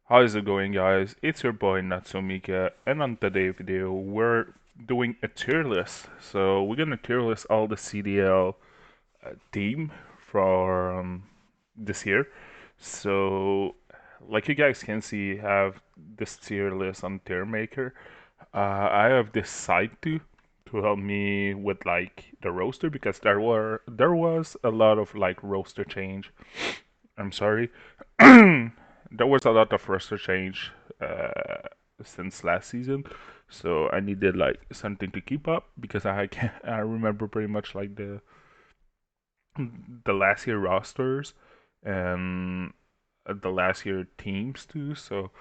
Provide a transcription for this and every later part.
How's it going, guys? It's your boy Natsumika, and on today's video, we're doing a tier list. So we're gonna tier list all the CDL team from this year. So, like you guys can see, I have this tier list on Tier Maker. I have this site to help me with like the roster because there was a lot of like roster change. I'm sorry. There was a lot of roster change uh, since last season, so I needed like something to keep up because I remember pretty much like the last year rosters and the last year teams too. So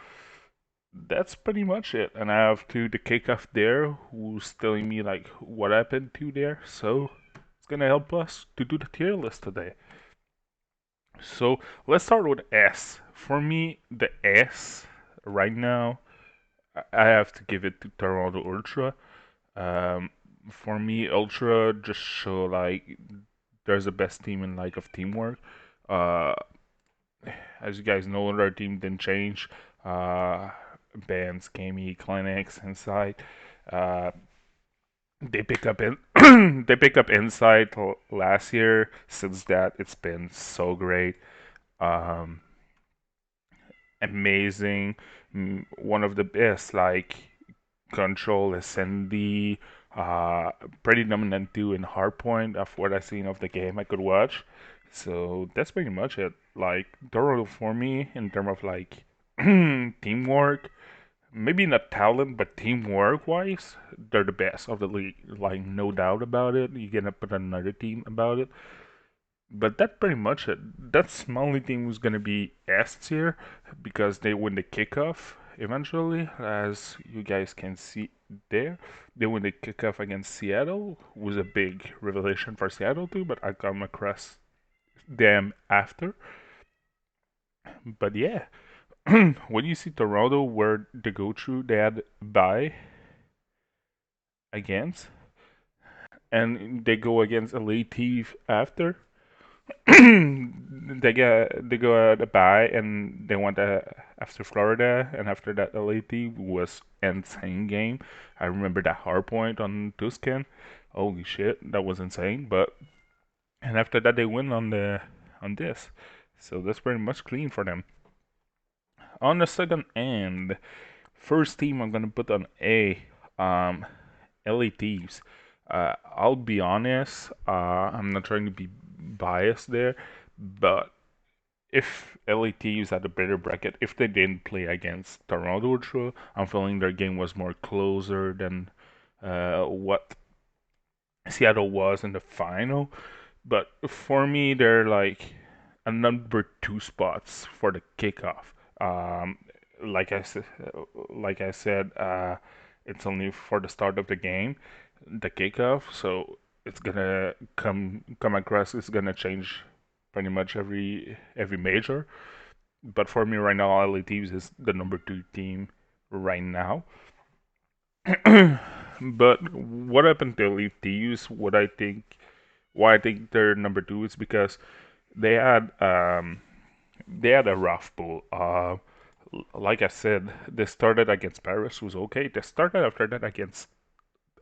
that's pretty much it. And I have the Kickoff there who's telling me like what happened to there. So it's gonna help us to do the tier list today. So let's start with S. For me, the S right now, I have to give it to Toronto Ultra. Um, for me, Ultra just show like there's the best team in like of teamwork. Uh, as you guys know, our team didn't change. Uh, Bands, Cammy, Clinics, Inside. Uh, they pick up in they pick up Inside last year. Since that, it's been so great. Um, Amazing, one of the best. Like Control, Ascendi, uh, pretty dominant too in hardpoint of what I've seen of the game I could watch. So that's pretty much it. Like Doro for me in terms of like teamwork, maybe not talent, but teamwork wise, they're the best of the league. Like no doubt about it. You're gonna put another team about it. But that's pretty much it. That's my only team who's gonna be S tier because they win the kickoff eventually, as you guys can see there. They win the kickoff against Seattle, was a big revelation for Seattle too, but I come across them after. But yeah, when you see Toronto where they go through, they had bye against, and they go against a late Thief after. They go out a bye and they went after Florida, and after that LAT was insane game. I remember that hard point on Tuscan. Holy shit, that was insane. But and after that they win on this, so that's pretty much clean for them. On the second end, first team I'm gonna put on A, um, LA Thieves. I'll be honest, I'm not trying to be biased there, but if LATs had a better bracket, if they didn't play against Toronto Ultra, I'm feeling their game was more closer than what Seattle was in the final. But for me, they're like a number two spots for the kickoff. Um, like I said, it's only for the start of the game, the kickoff. So it's gonna come across. It's gonna change pretty much every major. But for me right now, LA Thieves is the number two team right now. But what happened to LA Thieves? Why I think they're number two is because they had um they had a rough pool. Like I said, they started against Paris, who's okay. They started after that against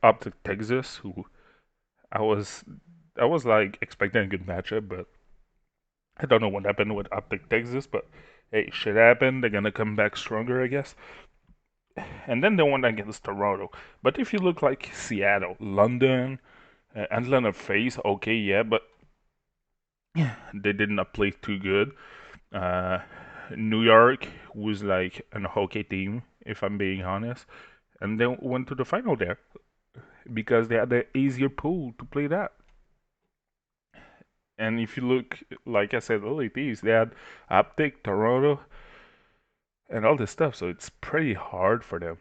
up to Texas, who I was I was like expecting a good matchup, but I don't know what happened with Optic Texas, but hey, shit happened. They're gonna come back stronger, I guess. And then they won against Toronto. But if you look like Seattle, London, Atlanta face, okay, yeah, but they did not play too good. Uh, New York was like an okay team, if I'm being honest, and they went to the final there because they had the easier pool to play that. And if you look, like I said, LATs, they had Optic, Toronto, and all this stuff, so it's pretty hard for them.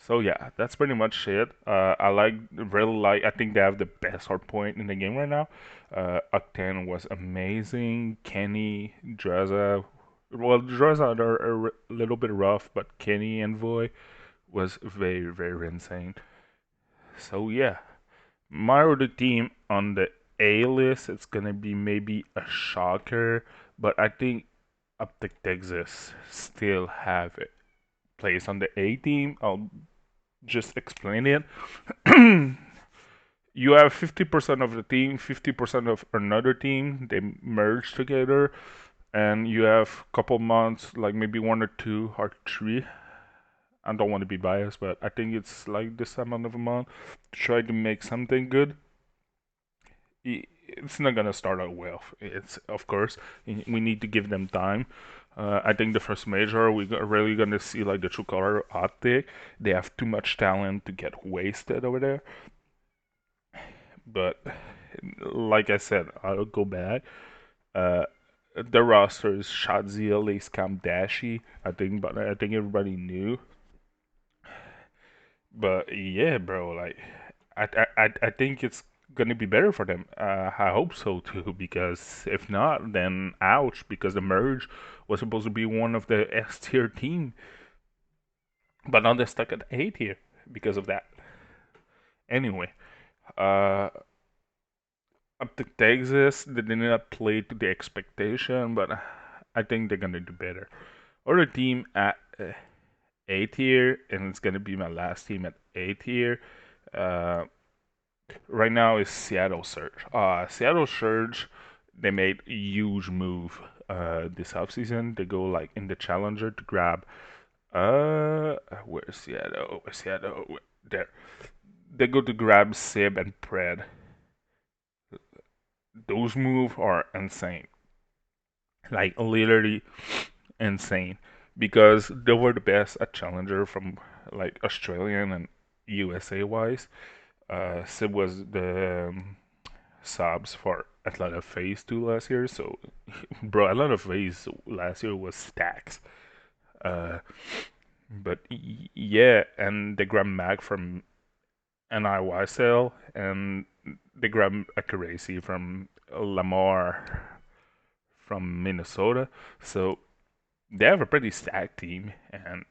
So yeah, that's pretty much it. Really like. I think they have the best hard point in the game right now. Octane was amazing. Kenny, Draza, well, Draza are a little bit rough, but Kenny and Voy was very insane. So yeah, my other team on the A list, it's gonna be maybe a shocker, but I think Uptic Texas still have it placed on the A team. I'll just explain it. You have 50% of the team, 50% of another team. They merge together, and you have a couple months, like maybe 1 or 2 or 3. I don't want to be biased, but I think it's like this amount of a month to try to make something good. It's not gonna start out well. It's of course we need to give them time. I think the first major we're really gonna see like the true color optic. They have too much talent to get wasted over there. But like I said, I'll go back. Uh, the roster is Shadzia, Lace Cam, Dashi. But I think everybody knew. But yeah, bro, like I think it's gonna be better for them. I hope so too, because if not, then ouch, because the merge was supposed to be one of the S tier team, but now they're stuck at A tier because of that. Anyway, uh, up to Texas, they did not play to the expectation, but I think they're gonna do better. Other team at A tier, and it's gonna be my last team at A tier. Uh, right now is Seattle Surge. Seattle Surge, they made a huge move this offseason. They go like in the Challenger to grab where's Seattle? Where's Seattle? There. They go to grab Sib and Pred. Those moves are insane. Like literally insane. Because they were the best at Challenger from like Australian and USA wise. Sib was the subs for Atlanta Phase 2 last year. So, bro, Atlanta Phase last year was stacks. Uh, but yeah, and they grabbed Mag from NIYSL, and they grabbed Accuracy from Lamar from Minnesota. So they have a pretty stacked team, and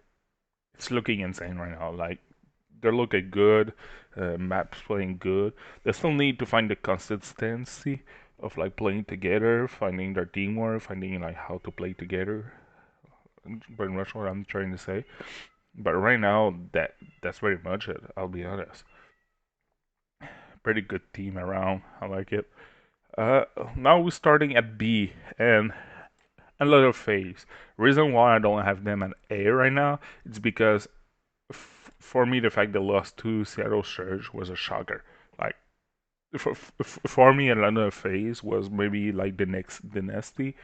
it's looking insane right now. Like they're looking good. Maps playing good. They still need to find the consistency of like playing together, finding their teamwork, finding like how to play together. Pretty much what I'm trying to say. But right now, that's very much it. I'll be honest. Pretty good team around. I like it. Uh, Now we're starting at B and a little phase. Reason why I don't have them at A right now is because for me the fact they lost to Seattle Surge was a shocker. Like for me, Atlanta phase was maybe like the next dynasty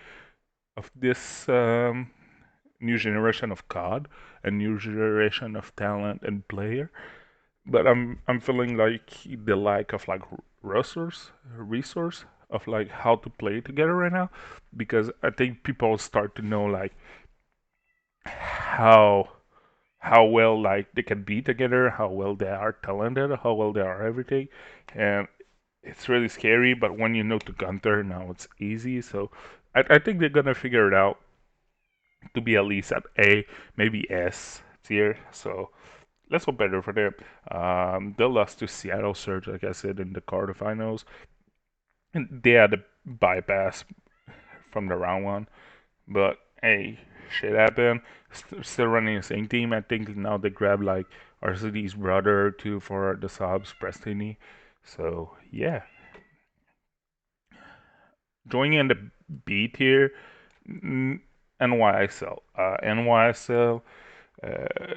of this new generation of COD, a new generation of talent and player. But I'm feeling like the lack of like resource of like how to play together right now, because I think people start to know like how how well like they can be together, how well they are talented, how well they are everything, and it's really scary. But when you know to counter, now it's easy. So I think they're gonna figure it out to be at least at A, maybe S tier. So let's hope better for them. They lost to Seattle Surge, like I said, in the quarterfinals, and they had a bypass from the round one. But hey, shit happened. Still running the same team. I think now they grab like RCD's brother too for the subs, Prestini. So yeah, joining in the B tier, NYSL. NYSL, uh,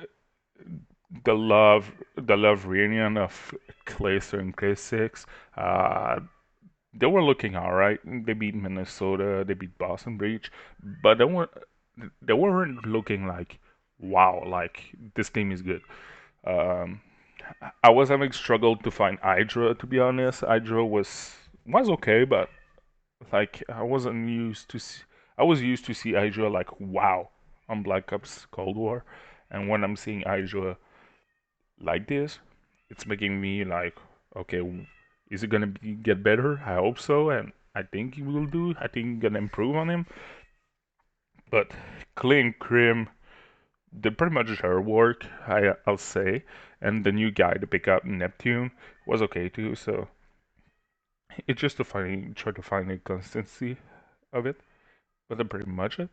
the love reunion of Clayster and K6. Uh, they were looking alright. They beat Minnesota, they beat Boston Breach, but they weren't looking like wow, like this team is good. Um, I was having struggled to find Hydra, to be honest. Hydra was okay, but like I wasn't used to see, I was used to see Hydra like wow on Black Ops Cold War, and when I'm seeing Hydra like this, it's making me like, okay, is it gonna get better? I hope so, and I think he will do. I think gonna improve on him. But Clay and Krim did pretty much her work, I'll say, and the new guy to pick up Neptune was okay too. So it's just to try to find a consistency of it, but that's pretty much it.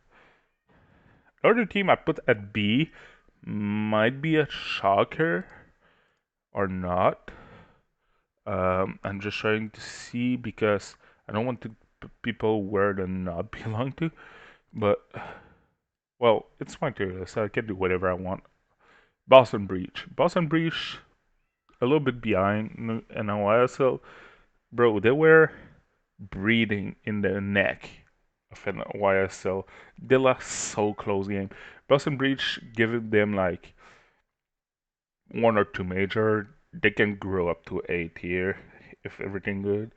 Other team I put at B might be a shocker or not. I'm just trying to see because I don't want to put people where they not belong to. But well, it's my tier so I can do whatever I want. Boston Breach. Boston Breach a little bit behind in a while, so bro, they were breathing in the neck of an YSL. They lost so close game. Boston Breach giving them like one or two major. They can grow up to A tier if everything good.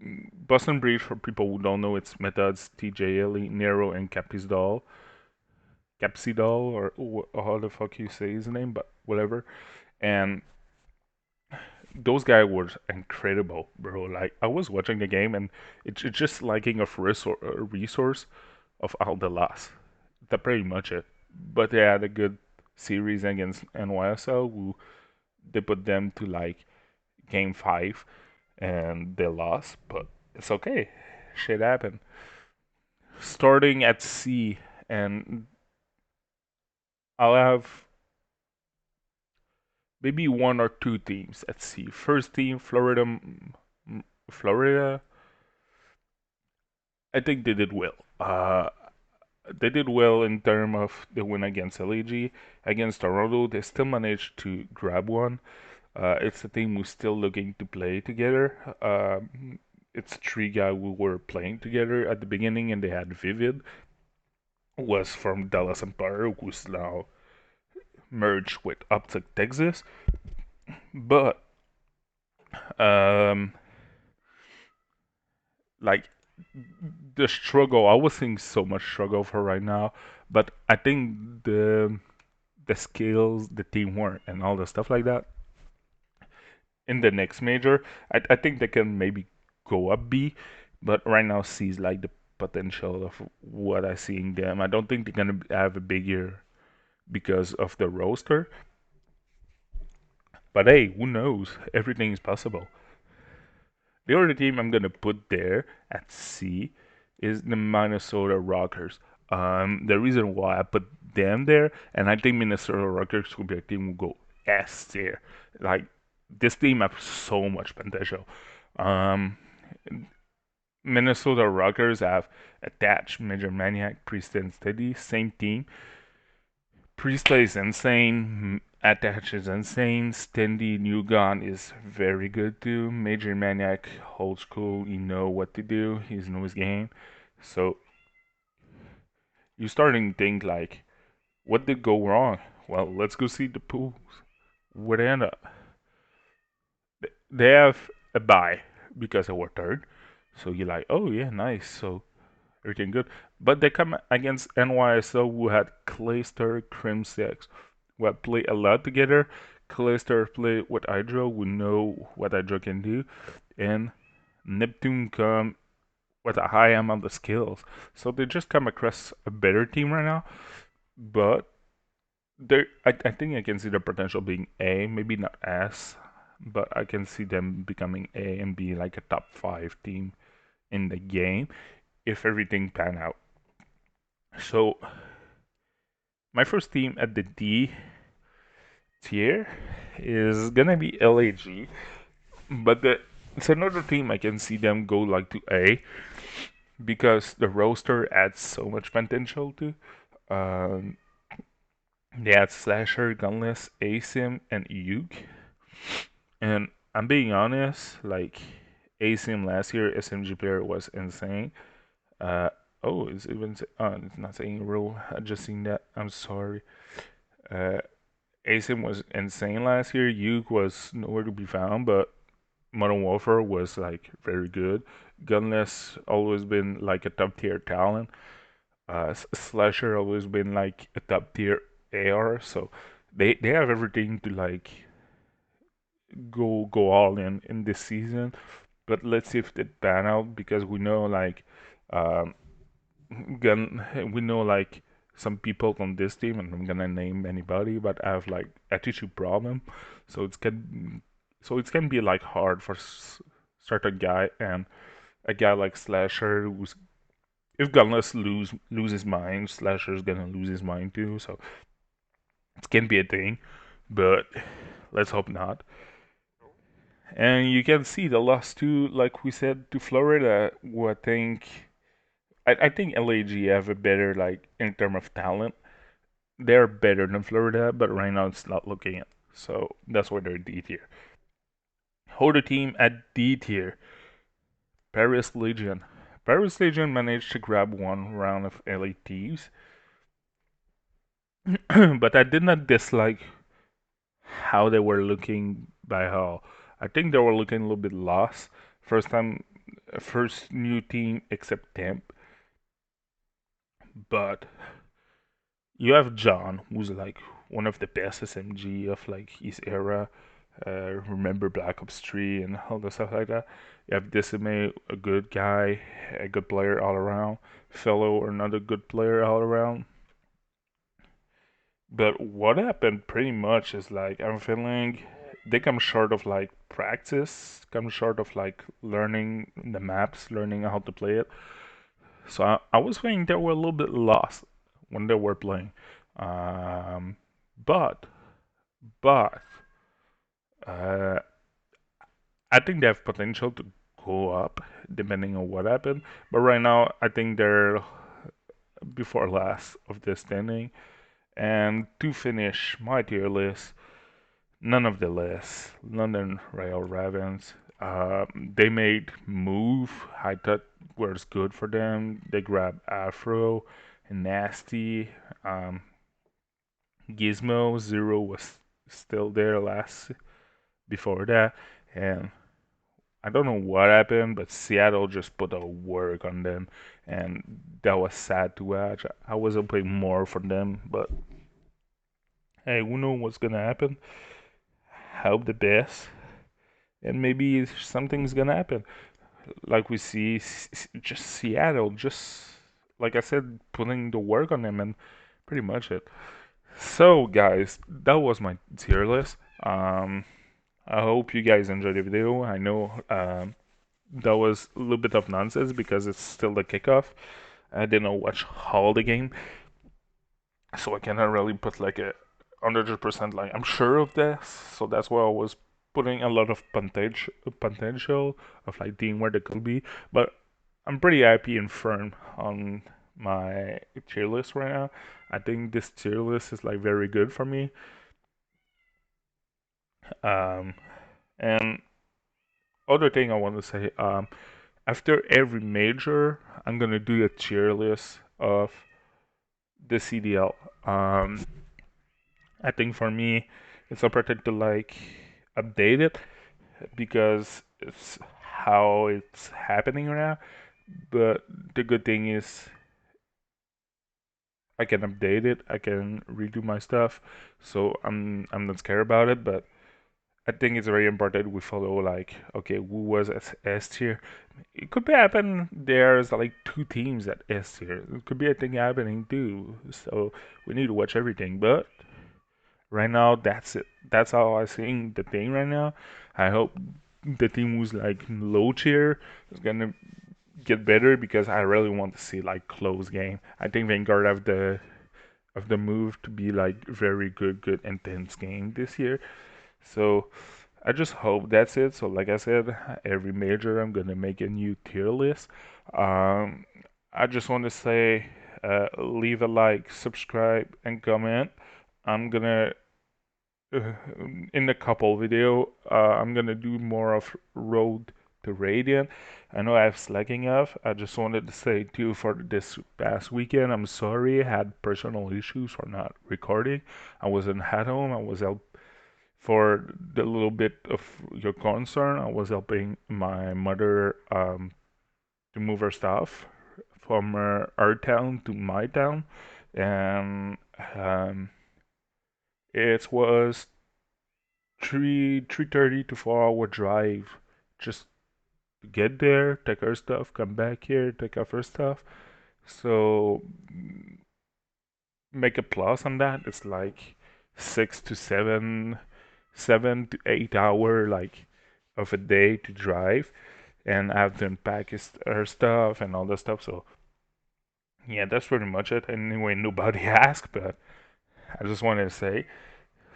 Boston Breach, for people who don't know, it's Methods, TJ Ellie, Nero, and Capisdal. Capsidal, or how the fuck you say his name, but whatever. And those guys were incredible, bro. Like I was watching the game, and it's just lacking of resource of all the loss. That's pretty much it. But they had a good series against NYSL, who they put them to like game 5, and they lost. But it's okay. Shit happened. Starting at C, and I'll have maybe one or two teams at C. First team, Florida. Florida. I think they did well. They did well in terms of the win against LAG. Against Toronto, they still managed to grab one. It's a team who's still looking to play together. It's three guys who were playing together at the beginning, and they had Vivid, who was from Dallas Empire, who's now merged with Uptick Texas. But um, like the struggle, I was seeing so much struggle for right now. But I think the skills, the teamwork, and all the stuff like that in the next major, I think they can maybe go up B, but right now C is like the potential of what I see in them. I don't think they're gonna have a big year because of the roster, but hey, who knows? Everything is possible. The other team I'm gonna put there at C is the Minnesota Rockers. The reason why I put them there, and I think Minnesota Rockers will be a team who go S tier. Like this team has so much potential. Um, Minnesota Rockers have attached Major Maniac, Priest, and Steady, same team. Priest is insane. Attach is insane. Steady New Gun is very good too. Major Maniac, old school, you know what to do. He knows his game. So you're starting to think like, what did go wrong? Well, let's go see the pools. Where they end up. They have a bye because they were third. So you're like, oh yeah, nice. So everything good. But they come against NYSL who had Clayster, Crimsex, who had played a lot together. Clayster played with Hydro, we know what Hydro can do. And Neptune come with a high amount of skills. So they just come across a better team right now. But I think I can see the potential being A, maybe not S, but I can see them becoming A and be like a top 5 team in the game if everything pan out. So my first team at the D tier is gonna be LAG, but it's another team I can see them go like to A because the roster adds so much potential to. Um, they add Slasher, Gunless, Asim, and Yug. And I'm being honest, like Asim last year, SMG player was insane. Uh, oh, it's not saying rule. I just seen that. I'm sorry. Uh, Asim was insane last year. Yug was nowhere to be found, but Modern Warfare was like very good. Gunless always been like a top tier talent. Slasher always been like a top tier AR. So they have everything to like go all in this season. But let's see if it pan out because we know like um, gun we know like some people on this team, and I'm gonna name anybody, but I have like attitude problem, so it can be like hard for certain guy, and a guy like Slasher who's if Gunless lose his mind, Slasher's gonna lose his mind too. So it can be a thing, but let's hope not. And you can see the loss to, like we said, to Florida. Who I think LAG have a better, like, in terms of talent. They're better than Florida, but right now it's not looking it. So that's why they're D tier. Hold the team at D tier. Paris Legion. Paris Legion managed to grab one round of Elite Thieves, but I did not dislike how they were looking by how. I think they were looking a little bit lost. First new team except Temp, but you have John, who's like one of the best SMG of like his era. Remember Black Ops 3 and all the stuff like that. You have Decime, a good guy, a good player all around. Fellow, another good player all around. But what happened pretty much is like I'm feeling they come short of like practice, come short of like learning the maps, learning how to play it. So I was feeling they were a little bit lost when they were playing. Um, but but uh, I think they have potential to go up depending on what happened. But right now I think they're before last of the standing. And to finish my tier list, none of the less London Royal Ravens. They made move. I thought was good for them. They grabbed Afro and Nasty. Um, Gizmo Zero was still there last before that, and I don't know what happened, but Seattle just put a work on them, and that was sad to watch. I was hoping more for them, but hey, who knows what's gonna happen? Hope the best, and maybe something's gonna happen. Like we see, just Seattle, just like I said, putting the work on them, and pretty much it. So, guys, that was my tier list. I hope you guys enjoyed the video. I know that was a little bit of nonsense because it's still the kickoff. I didn't watch all the game, so I cannot really put like a 100% like I'm sure of this. So that's why I was putting a lot of potential of like being where they could be. But I'm pretty happy and firm on my tier list right now. I think this tier list is like very good for me. Um, and other thing I want to say, after every major, I'm gonna do a tier list of the CDL. I think for me, it's important to like update it because it's how it's happening right now. But the good thing is I can update it, I can redo my stuff, so I'm not scared about it. But I think it's very important we follow like okay, who was S tier. It could be happen. There's like two teams at S tier. It could be a thing happening too. So we need to watch everything. But right now, that's it. That's how I see the thing right now. I hope the team who's like low tier is gonna get better because I really want to see like close game. I think Vanguard have the move to be like very good intense game this year. So I just hope that's it. So like I said, every major I'm gonna make a new tier list. Um, I just want to say, leave a like, subscribe, and comment. I'm gonna uh, in the couple video, I'm gonna do more of Road to Radiant. I know I have slacking off. I just wanted to say too for this past weekend, I'm sorry I had personal issues for not recording. I wasn't at home. I was help for the little bit of your concern. I was helping my mother to move her stuff from our town to my town, and it was 3:30 to 4 hour drive just to get there, take her stuff, come back here, take off her stuff. So make a plus on that. It's like 7 to 8 hour like of a day to drive, and I have to unpack her stuff and all that stuff. So Yeah, that's pretty much it. Anyway, nobody asked, but I just wanted to say.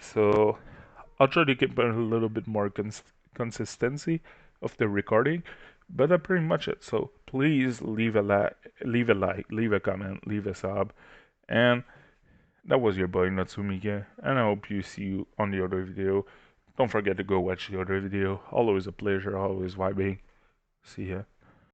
So I'll try to keep a little bit more consistency of the recording, but that's pretty much it. So please leave a like, leave a comment, leave a sub, and that was your boy Natsumike, and I hope you see you on the other video. Don't forget to go watch the other video. Always a pleasure, always vibing. See ya.